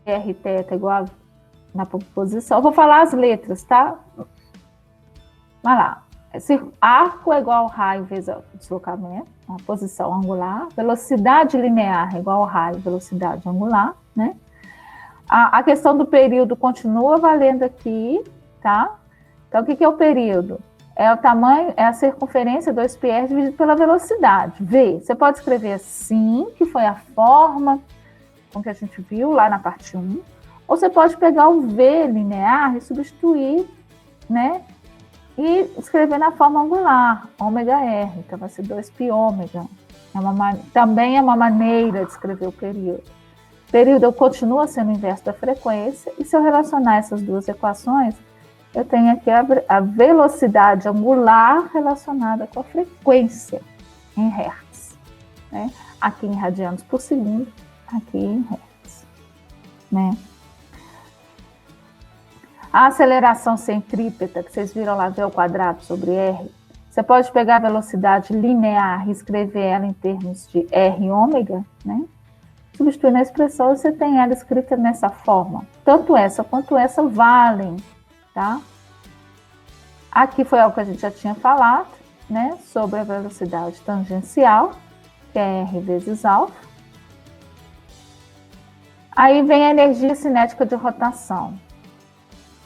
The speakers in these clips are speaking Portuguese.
R θ igual na posição. Eu vou falar as letras, tá? Vai lá. Arco é igual ao raio vezes o deslocamento, a posição angular. Velocidade linear é igual ao raio velocidade angular, né? A questão do período continua valendo aqui, tá? Então, o que é o período? É o tamanho, é a circunferência 2πr dividido pela velocidade. V. Você pode escrever assim, que foi a forma com que a gente viu lá na parte 1. Ou você pode pegar o V linear e substituir, né? E escrever na forma angular, ômega-r. Então, vai ser 2π-ômega. Também é uma maneira de escrever o período. O período continua sendo o inverso da frequência. E se eu relacionar essas duas equações, eu tenho aqui a velocidade angular relacionada com a frequência em Hertz, né? Aqui em radianos por segundo, aqui em Hertz, né? A aceleração centrípeta, que vocês viram lá, V ao quadrado sobre R, você pode pegar a velocidade linear e escrever ela em termos de R ômega, né? Substituir na expressão, você tem ela escrita nessa forma. Tanto essa quanto essa valem, tá? Aqui foi algo que a gente já tinha falado, né? Sobre a velocidade tangencial, que é R vezes alfa. Aí vem a energia cinética de rotação.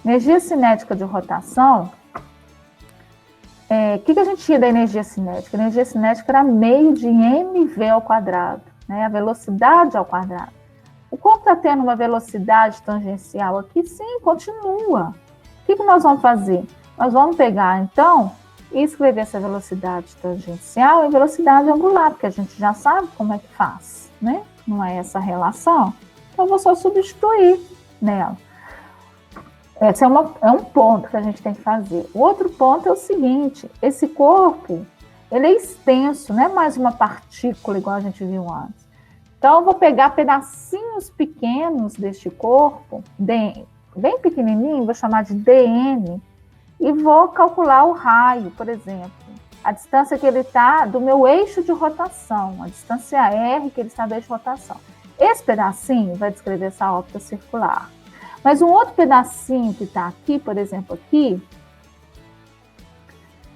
Energia cinética de rotação, o que a gente tinha da energia cinética? A energia cinética era meio de mv ao quadrado, né? A velocidade ao quadrado. O corpo está tendo uma velocidade tangencial aqui? Sim, continua. O que nós vamos fazer? Nós vamos pegar, então, e escrever essa velocidade tangencial em velocidade angular, porque a gente já sabe como é que faz, né? Não é essa relação? Então, eu vou só substituir nela. Esse é um ponto que a gente tem que fazer. O outro ponto é o seguinte, esse corpo, ele é extenso, não é mais uma partícula igual a gente viu antes. Então, eu vou pegar pedacinhos pequenos deste corpo, bem pequenininho, vou chamar de dn, e vou calcular o raio, por exemplo, a distância que ele está do meu eixo de rotação, a distância r que ele está do eixo de rotação. Esse pedacinho vai descrever essa órbita circular. Mas um outro pedacinho que está aqui, por exemplo, aqui,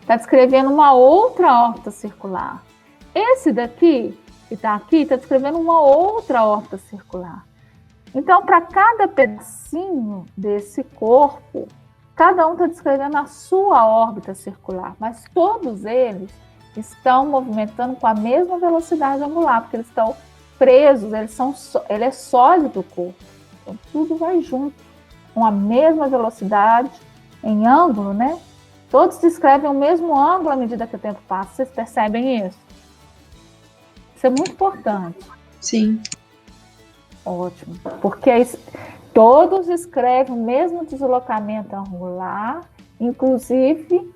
está descrevendo uma outra órbita circular. Esse daqui, que está aqui, está descrevendo uma outra órbita circular. Então, para cada pedacinho desse corpo, cada um está descrevendo a sua órbita circular, mas todos eles estão movimentando com a mesma velocidade angular, porque eles estão presos, ele é sólido o corpo. Então, tudo vai junto, com a mesma velocidade, em ângulo, né? Todos descrevem o mesmo ângulo à medida que o tempo passa. Vocês percebem isso? Isso é muito importante. Sim. Ótimo. Porque todos escrevem o mesmo deslocamento angular, inclusive,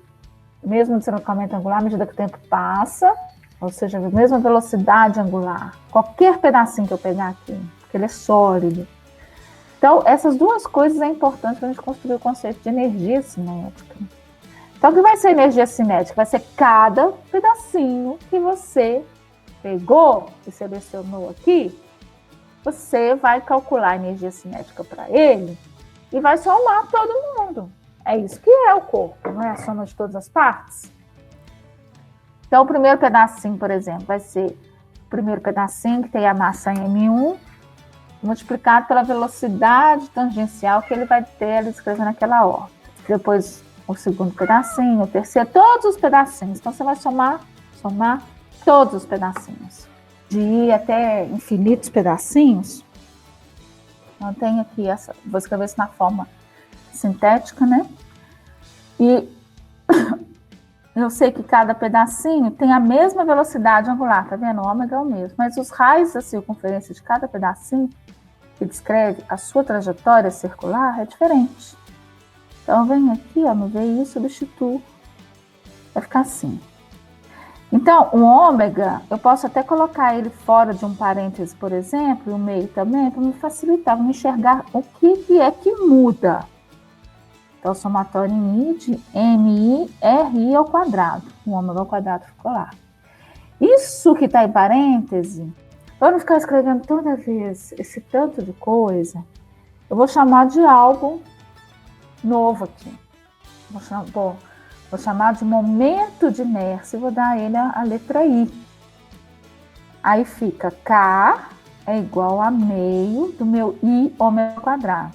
mesmo deslocamento angular à medida que o tempo passa, ou seja, a mesma velocidade angular. Qualquer pedacinho que eu pegar aqui, porque ele é sólido. Então, essas duas coisas é importante para a gente construir o conceito de energia cinética. Então, o que vai ser energia cinética? Vai ser cada pedacinho que você pegou e selecionou aqui, você vai calcular a energia cinética para ele e vai somar todo mundo. É isso que é o corpo, não é a soma de todas as partes? Então, o primeiro pedacinho, por exemplo, vai ser o primeiro pedacinho que tem a massa em M1, multiplicado pela velocidade tangencial que ele vai ter ali escrevendo aquela órbita. Depois, o segundo pedacinho, o terceiro, todos os pedacinhos. Então, você vai somar todos os pedacinhos. De ir até infinitos pedacinhos. Então, eu tenho aqui vou escrever isso na forma sintética, né? E eu sei que cada pedacinho tem a mesma velocidade angular, tá vendo? O ômega é o mesmo. Mas os raios da circunferência de cada pedacinho, que descreve a sua trajetória circular, é diferente. Então, eu venho aqui, no VI e substituo. Vai ficar assim. Então, o ômega, eu posso até colocar ele fora de um parêntese, por exemplo, e o meio também, para me facilitar, para me enxergar o que é que muda. Então, o somatório em I de MI/RI ao quadrado. O ômega ao quadrado ficou lá. Isso que está em parêntese, para não ficar escrevendo toda vez esse tanto de coisa, Eu vou chamar de algo novo aqui. Vou chamar de momento de inércia e vou dar a ele a letra I. Aí fica K é igual a meio do meu I ômega quadrado.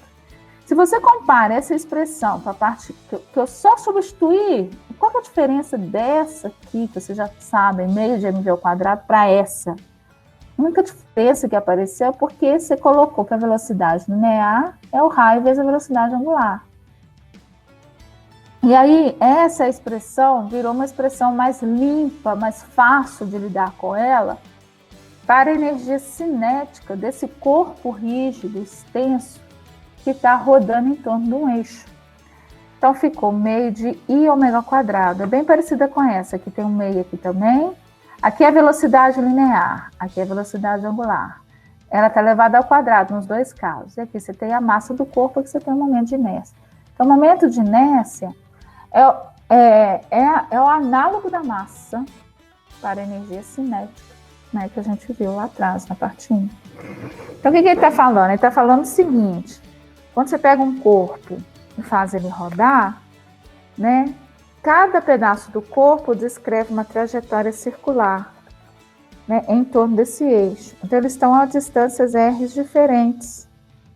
Se você compara essa expressão para a parte que eu só substituir, qual é a diferença dessa aqui, que você já sabe, meio de mv ao quadrado, para essa? A única diferença que apareceu é porque você colocou que a velocidade linear é o raio vezes a velocidade angular. E aí, essa expressão virou uma expressão mais limpa, mais fácil de lidar com ela, para a energia cinética desse corpo rígido, extenso, que está rodando em torno de um eixo. Então, ficou meio de I ômega quadrado. É bem parecida com essa. Aqui tem um meio aqui também. Aqui é a velocidade linear, aqui é a velocidade angular. Ela está elevada ao quadrado nos dois casos. E aqui você tem a massa do corpo, aqui você tem o momento de inércia. Então, o momento de inércia é o análogo da massa para a energia cinética, né, que a gente viu lá atrás, na parte 1. Então, o que ele está falando? Ele está falando o seguinte: quando você pega um corpo e faz ele rodar, né, cada pedaço do corpo descreve uma trajetória circular, né, em torno desse eixo. Então, eles estão a distâncias r diferentes,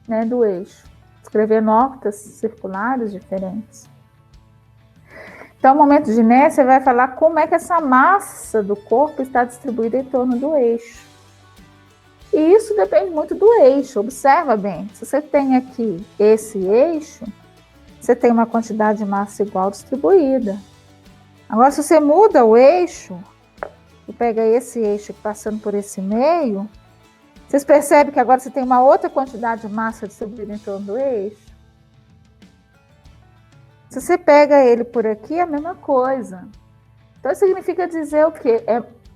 né, do eixo, descrevendo órbitas circulares diferentes. Então, o momento de inércia vai falar como é que essa massa do corpo está distribuída em torno do eixo. E isso depende muito do eixo. Observa bem, se você tem aqui esse eixo, você tem uma quantidade de massa igual distribuída. Agora, se você muda o eixo, e pega esse eixo passando por esse meio, vocês percebem que agora você tem uma outra quantidade de massa distribuída em torno do eixo? Se você pega ele por aqui, é a mesma coisa. Então, isso significa dizer o quê?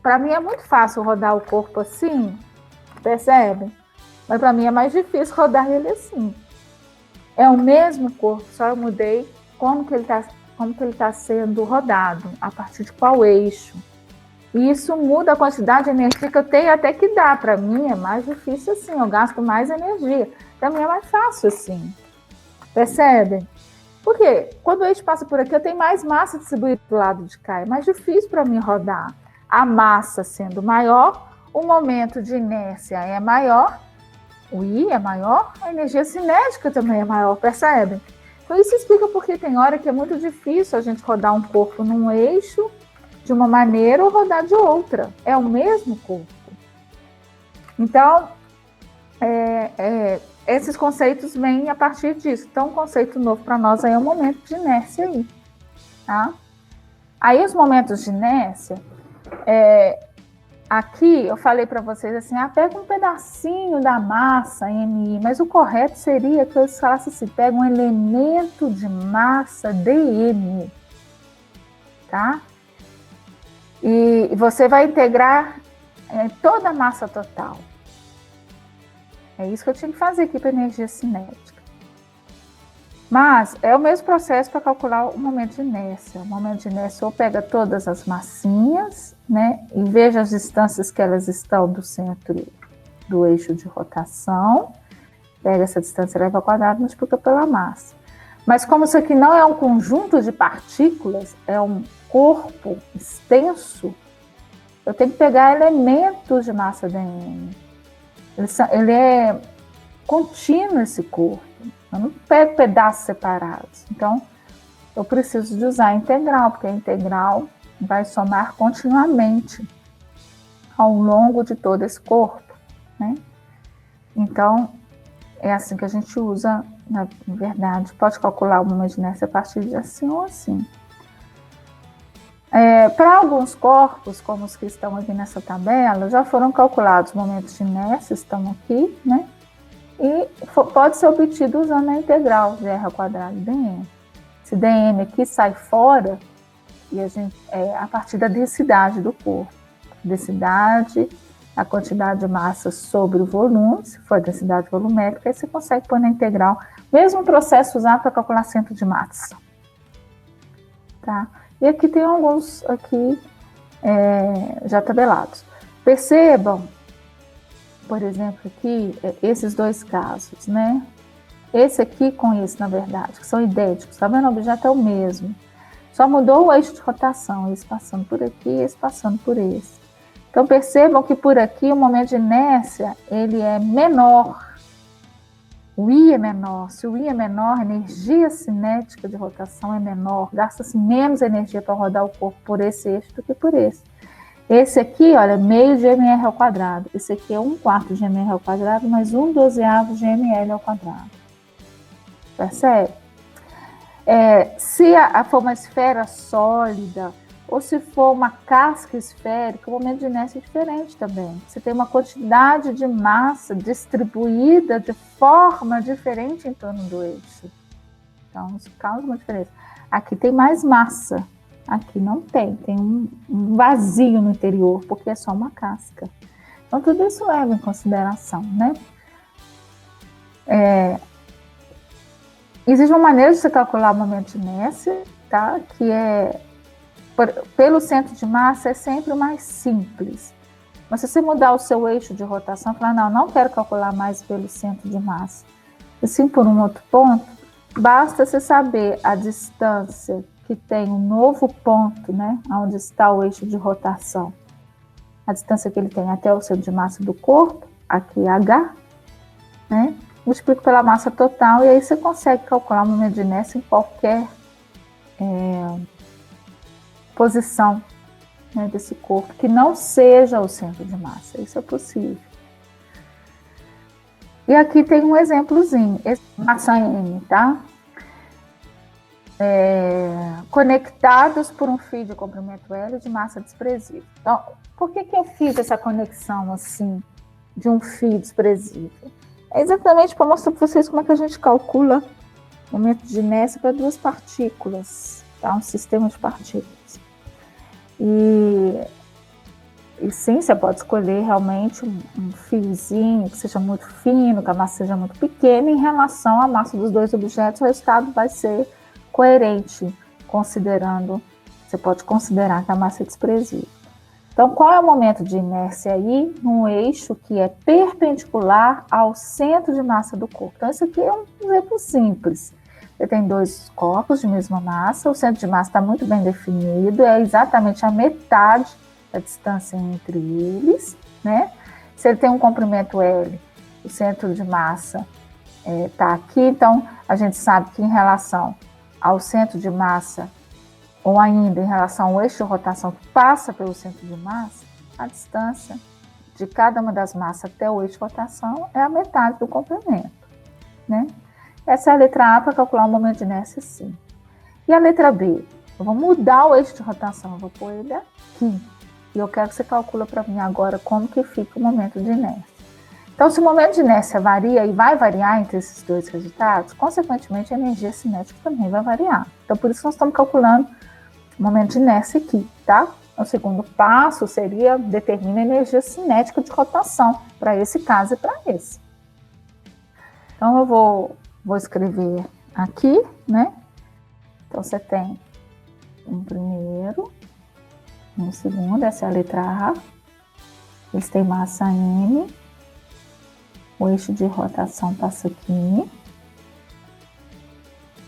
Para mim é muito fácil rodar o corpo assim, percebe? Mas para mim é mais difícil rodar ele assim. É o mesmo corpo, só eu mudei como que ele está sendo rodado, a partir de qual eixo. E isso muda a quantidade de energia que eu tenho até que dar. Para mim é mais difícil assim, eu gasto mais energia. Para mim é mais fácil assim. Percebe? Porque quando o eixo passa por aqui, eu tenho mais massa distribuída do lado de cá. É mais difícil para mim rodar. A massa sendo maior, o momento de inércia é maior, o I é maior, a energia cinética também é maior, percebe? Então isso explica porque tem hora que é muito difícil a gente rodar um corpo num eixo de uma maneira ou rodar de outra. É o mesmo corpo. Então, esses conceitos vêm a partir disso. Então, um conceito novo para nós aí é o momento de inércia aí, tá? Aí, os momentos de inércia, aqui eu falei para vocês assim, pega um pedacinho da massa MI, mas o correto seria que eu falasse assim, pega um elemento de massa DM, tá? E você vai integrar toda a massa total. É isso que eu tinha que fazer aqui para energia cinética. Mas é o mesmo processo para calcular o momento de inércia. O momento de inércia ou pega todas as massinhas, né, e veja as distâncias que elas estão do centro do eixo de rotação, pega essa distância, leva ao quadrado e multiplica pela massa. Mas como isso aqui não é um conjunto de partículas, é um corpo extenso, eu tenho que pegar elementos de massa dm. Ele é contínuo, esse corpo. Eu não pego pedaços separados. Então, eu preciso de usar a integral, porque a integral vai somar continuamente ao longo de todo esse corpo, né? Então, é assim que a gente usa, na verdade. Pode calcular o momento de inércia a partir de assim ou assim. Para alguns corpos, como os que estão aqui nessa tabela, já foram calculados momentos de inércia, estão aqui, né? E pode ser obtido usando a integral de r ao quadrado dm. Esse dm aqui sai fora e a partir da densidade do corpo. Densidade, a quantidade de massa sobre o volume, se for a densidade volumétrica, aí você consegue pôr na integral. Mesmo processo usado para calcular centro de massa. Tá? E aqui tem alguns já tabelados. Percebam, por exemplo, aqui, esses dois casos, né? esse aqui com esse, na verdade, que são idênticos, tá vendo? O objeto é o mesmo. Só mudou o eixo de rotação, esse passando por aqui, esse passando por esse. Então, percebam que por aqui o momento de inércia, ele é menor. O I é menor. Se o I é menor, a energia cinética de rotação é menor. Gasta-se menos energia para rodar o corpo por esse eixo do que por esse. Esse aqui, olha, meio de mr ao quadrado. Esse aqui é 1/4 de mr ao quadrado, mais 1/12 de ml ao quadrado. Percebe? Se for uma esfera sólida, ou se for uma casca esférica, o momento de inércia é diferente também. Você tem uma quantidade de massa distribuída de forma diferente em torno do eixo. Então, isso causa uma diferença. Aqui tem mais massa, aqui não tem. Tem um vazio no interior, porque é só uma casca. Então, tudo isso leva em consideração, né? Existe uma maneira de você calcular o momento de inércia, tá? Que é pelo centro de massa é sempre o mais simples. Mas se você mudar o seu eixo de rotação, falar, não quero calcular mais pelo centro de massa, e sim por um outro ponto, basta você saber a distância que tem um novo ponto, né, onde está o eixo de rotação, a distância que ele tem até o centro de massa do corpo, aqui é H, né, multiplico pela massa total, e aí você consegue calcular o momento de inércia em qualquer posição, né, desse corpo, que não seja o centro de massa. Isso é possível. E aqui tem um exemplozinho, massa M, tá? Conectados por um fio de comprimento L de massa desprezível. Então, por que eu fiz essa conexão assim, de um fio desprezível? É exatamente para mostrar para vocês como é que a gente calcula o momento de inércia para duas partículas, tá? Um sistema de partículas. E sim, você pode escolher realmente um fiozinho que seja muito fino, que a massa seja muito pequena. Em relação à massa dos dois objetos, o resultado vai ser coerente, você pode considerar que a massa é desprezível. Então, qual é o momento de inércia aí? Num eixo que é perpendicular ao centro de massa do corpo. Então, isso aqui é um exemplo simples. Você tem dois corpos de mesma massa, o centro de massa está muito bem definido, é exatamente a metade da distância entre eles, né? Se ele tem um comprimento L, o centro de massa está aqui, então a gente sabe que em relação ao centro de massa, ou ainda em relação ao eixo de rotação que passa pelo centro de massa, a distância de cada uma das massas até o eixo de rotação é a metade do comprimento, né? Essa é a letra A para calcular o momento de inércia, sim. E a letra B? Eu vou mudar o eixo de rotação, eu vou pôr ele aqui. E eu quero que você calcule para mim agora como que fica o momento de inércia. Então, se o momento de inércia varia e vai variar entre esses dois resultados, consequentemente a energia cinética também vai variar. Então, por isso nós estamos calculando o momento de inércia aqui, tá? O segundo passo seria determinar a energia cinética de rotação para esse caso e para esse. Então, eu vou escrever aqui, né? Então, você tem um primeiro, um segundo, essa é a letra A. Eles têm massa M. O eixo de rotação passa aqui.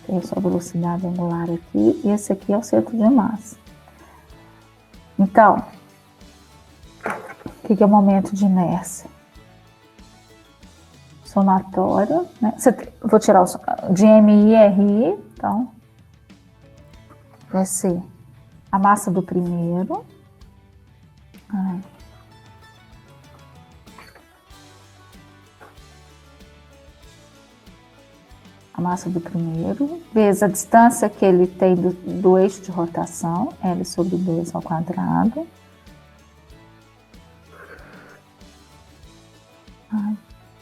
Tem a sua velocidade angular aqui. E esse aqui é o centro de massa. Então, o que é o momento de inércia? Somatório, né? Vou tirar o de M e RI, então vai ser a massa do primeiro, vezes a distância que ele tem do eixo de rotação, L sobre 2 ao quadrado.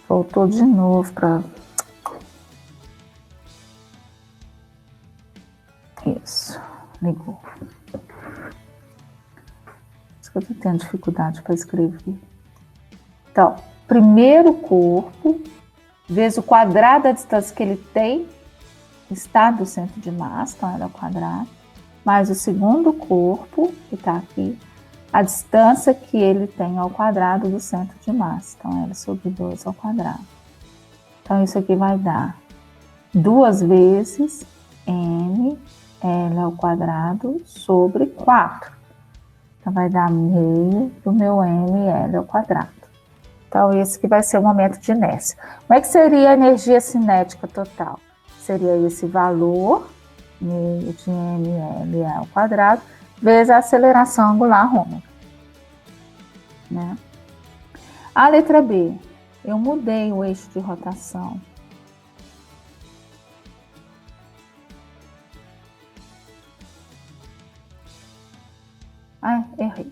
Voltou de novo para... Isso, ligou. Isso que eu estou tendo dificuldade para escrever. Então, primeiro corpo, vezes o quadrado da distância que ele tem, está do centro de massa, então L ao quadrado, mais o segundo corpo, que está aqui, a distância que ele tem ao quadrado do centro de massa. Então, L sobre 2 ao quadrado. Então, isso aqui vai dar 2 vezes ml ao quadrado sobre 4. Então, vai dar meio do meu ml ao quadrado. Então, esse que vai ser o momento de inércia. Como é que seria a energia cinética total? Seria esse valor, meio de ml ao quadrado, vezes a aceleração angular ômega. Né? A letra B, eu mudei o eixo de rotação. Errei.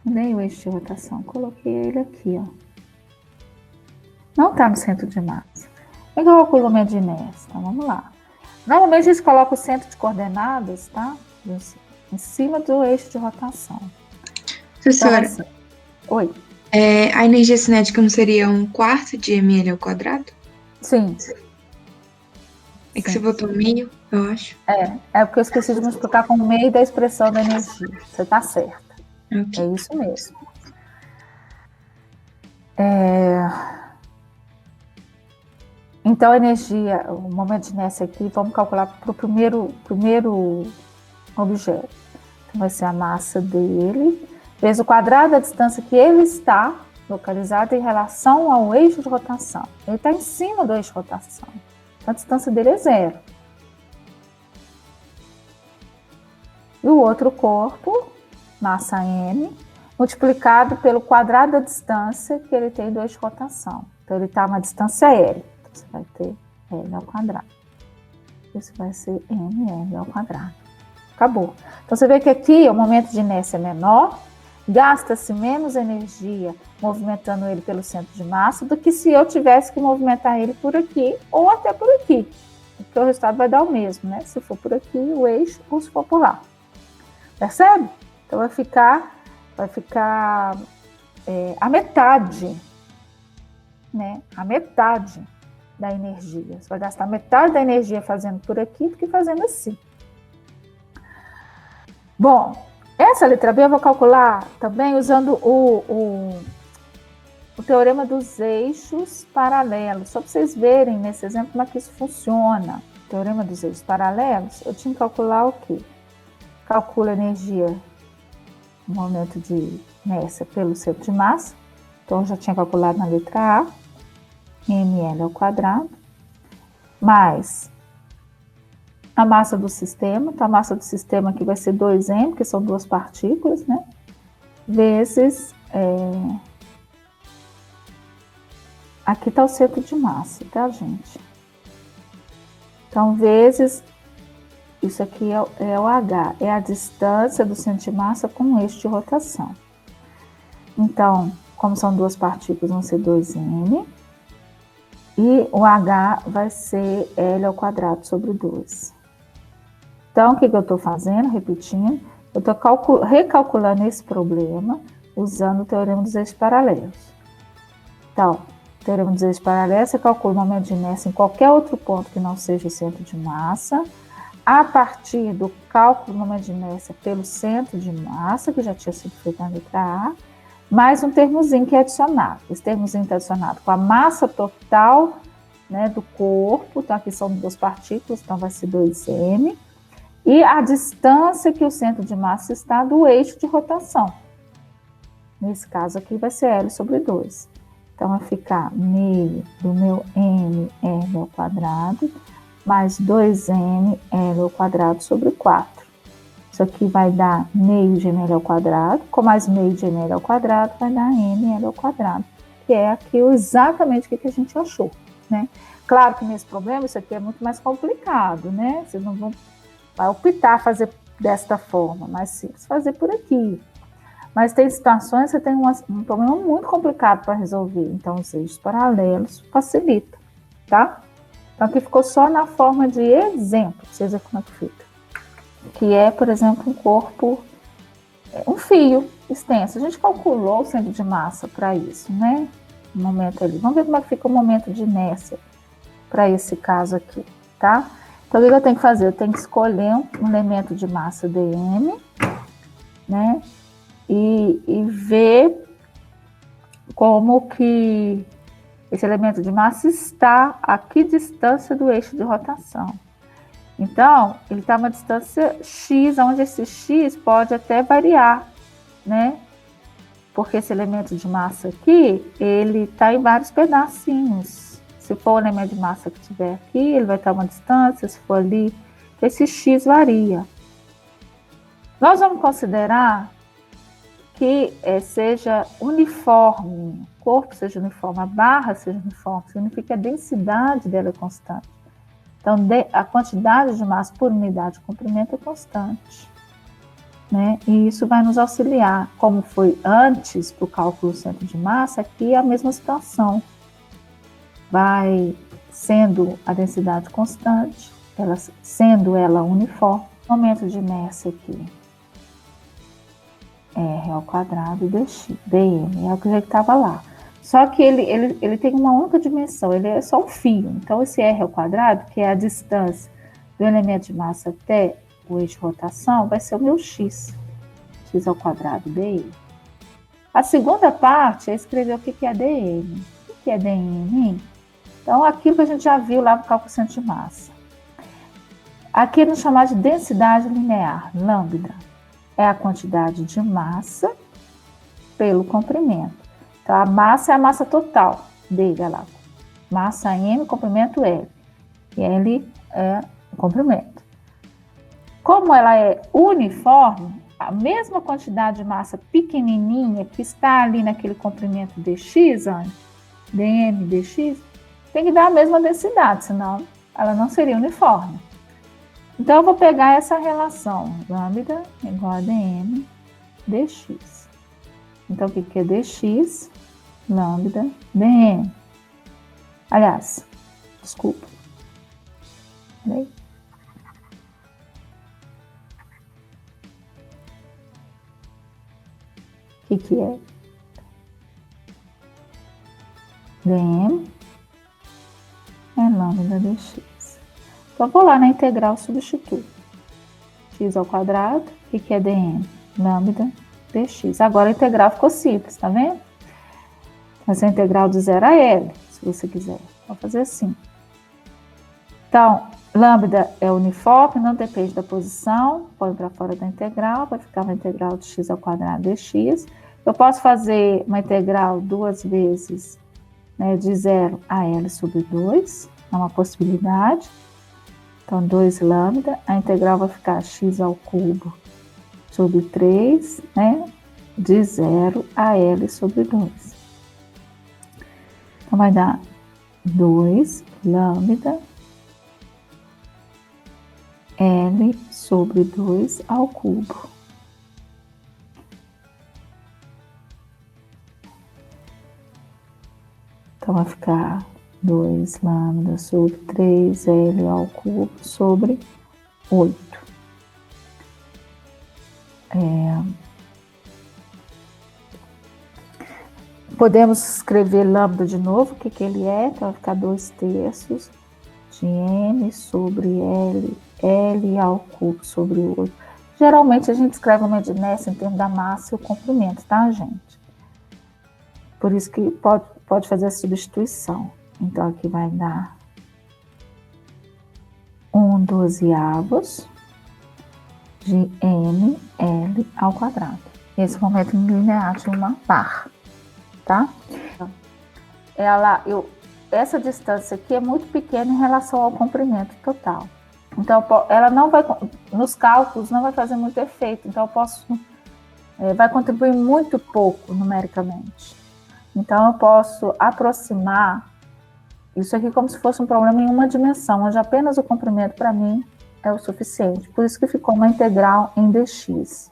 Mudei o eixo de rotação, coloquei ele aqui, ó. Não está no centro de massa. Como é que eu calculo o momento de inércia? Então, vamos lá. Normalmente a gente coloca o centro de coordenadas, tá? Em cima do eixo de rotação. Professora, Então, assim, oi. A energia cinética não seria 1/4 de ml ao quadrado? Sim. É que você botou meio, eu acho. É porque eu esqueci de multiplicar com o meio da expressão da energia. Você está certa. Okay. É isso mesmo. Então, a energia, o momento de inércia aqui, vamos calcular para o primeiro objeto. Então, vai ser a massa dele, vezes o quadrado da distância que ele está localizado em relação ao eixo de rotação. Ele está em cima do eixo de rotação. Então, a distância dele é 0. E o outro corpo, massa M, multiplicado pelo quadrado da distância que ele tem do eixo de rotação. Então, ele está uma distância L. Então, você vai ter L ao quadrado. Isso vai ser ml ao quadrado. Acabou. Então, você vê que aqui o momento de inércia é menor, gasta-se menos energia movimentando ele pelo centro de massa do que se eu tivesse que movimentar ele por aqui ou até por aqui. Porque o resultado vai dar o mesmo, né? Se for por aqui, o eixo, ou se for por lá. Percebe? Então, vai ficar a metade, né? A metade da energia. Você vai gastar metade da energia fazendo por aqui do que fazendo assim. Bom, essa letra B eu vou calcular também usando o teorema dos eixos paralelos. Só para vocês verem nesse exemplo como é que isso funciona. O teorema dos eixos paralelos, eu tinha que calcular o quê? Calcula a energia no momento de inércia pelo centro de massa. Então, eu já tinha calculado na letra A, ml ao quadrado, mais a massa do sistema. Então, a massa do sistema aqui vai ser 2m, que são 2 partículas, né? Vezes... aqui está o centro de massa, tá, gente? Então, vezes... Isso aqui é o H, é a distância do centro de massa com o eixo de rotação. Então, como são 2 partículas, vão ser 2m. E o H vai ser L ao quadrado sobre 2. Então, o que eu estou fazendo? Repetindo, eu estou recalculando esse problema usando o teorema dos eixos paralelos. Então, o teorema dos eixos paralelos, você calcula o momento de inércia em qualquer outro ponto que não seja o centro de massa, a partir do cálculo do momento de inércia pelo centro de massa, que já tinha sido feito na letra A, mais um termozinho que é adicionado. Esse termozinho está adicionado com a massa total, né, do corpo. Então, aqui são 2 partículas, então vai ser 2m. E a distância que o centro de massa está do eixo de rotação. Nesse caso aqui vai ser L sobre 2. Então, vai ficar meio do meu ml ao quadrado, mais 2m L ao quadrado sobre 4. Isso aqui vai dar meio de ml ao quadrado, com mais meio de ml ao quadrado, vai dar ml ao quadrado, que é aqui exatamente o que a gente achou, né? Claro que nesse problema isso aqui é muito mais complicado, né? Vocês não vão optar fazer desta forma, mas simples fazer por aqui. Mas tem situações que você tem um problema muito complicado para resolver, então os eixos paralelos facilitam, tá? Então, aqui ficou só na forma de exemplo, pra vocês verem como é que fica. Que é, por exemplo, um corpo, um fio extenso. A gente calculou o centro de massa para isso, né? O momento ali. Vamos ver como é que fica o momento de inércia para esse caso aqui, tá? Então, o que eu tenho que fazer? Eu tenho que escolher um elemento de massa dm, né? E ver como que esse elemento de massa está a que distância do eixo de rotação. Então, ele está a uma distância x, onde esse x pode até variar, né? Porque esse elemento de massa aqui, ele está em vários pedacinhos. Se for o elemento de massa que estiver aqui, ele vai estar a uma distância, se for ali, esse x varia. Nós vamos considerar que seja uniforme, o corpo seja uniforme, a barra seja uniforme, significa que a densidade dela é constante. Então, a quantidade de massa por unidade de comprimento é constante, né? E isso vai nos auxiliar, como foi antes para o cálculo do centro de massa, aqui é a mesma situação. Vai sendo a densidade constante, sendo ela uniforme, o momento de inércia aqui, R ao quadrado dm, é o que já estava lá. Só que ele tem uma única dimensão, ele é só um fio. Então, esse R ao quadrado, que é a distância do elemento de massa até o eixo de rotação, vai ser o meu x. X ao quadrado dm. A segunda parte é escrever o que é dm. O que é dm? Então, aquilo que a gente já viu lá no cálculo do centro de massa. Aqui é chamado de densidade linear, lambda. É a quantidade de massa pelo comprimento. Então, a massa é a massa total dele, olha lá. Massa M, comprimento L. E L é o comprimento. Como ela é uniforme, a mesma quantidade de massa pequenininha que está ali naquele comprimento dx, olha, dm dx, tem que dar a mesma densidade, senão ela não seria uniforme. Então, eu vou pegar essa relação, lambda igual a dm dx. Então, o que é dx? Lambda dm. Aliás, desculpa. Peraí. O que é? dm é lambda dx. Então, vou lá na integral, substituo. X ao quadrado, o que é dm? Lambda dx. Agora a integral ficou simples, tá vendo? Essa é a integral de 0 a L, se você quiser. Vou fazer assim. Então, lambda é uniforme, não depende da posição. Põe para fora da integral, vai ficar uma integral de x ao quadrado dx. Eu posso fazer uma integral duas vezes, né, de 0 a L sobre 2. É uma possibilidade. Então, 2 lambda, a integral vai ficar x ao cubo sobre 3, né, de 0 a L sobre 2. Então, vai dar 2 lambda L sobre 2 ao cubo. Então, vai ficar 2 lambda sobre 3L ao cubo sobre 8. Podemos escrever lambda de novo, o que ele é? Então, vai ficar 2 terços de M sobre L, L ao cubo sobre 8. Geralmente, a gente escreve uma medida em termos da massa e o comprimento, tá, gente? Por isso que pode fazer a substituição. Então, aqui vai dar 1/12 de M, L ao quadrado. Esse momento linear de uma barra, tá? Essa distância aqui é muito pequena em relação ao comprimento total. Então, ela não vai, nos cálculos, não vai fazer muito efeito. Então, vai contribuir muito pouco numericamente. Então, eu posso aproximar isso aqui como se fosse um problema em uma dimensão, onde apenas o comprimento, para mim, é o suficiente. Por isso que ficou uma integral em dx.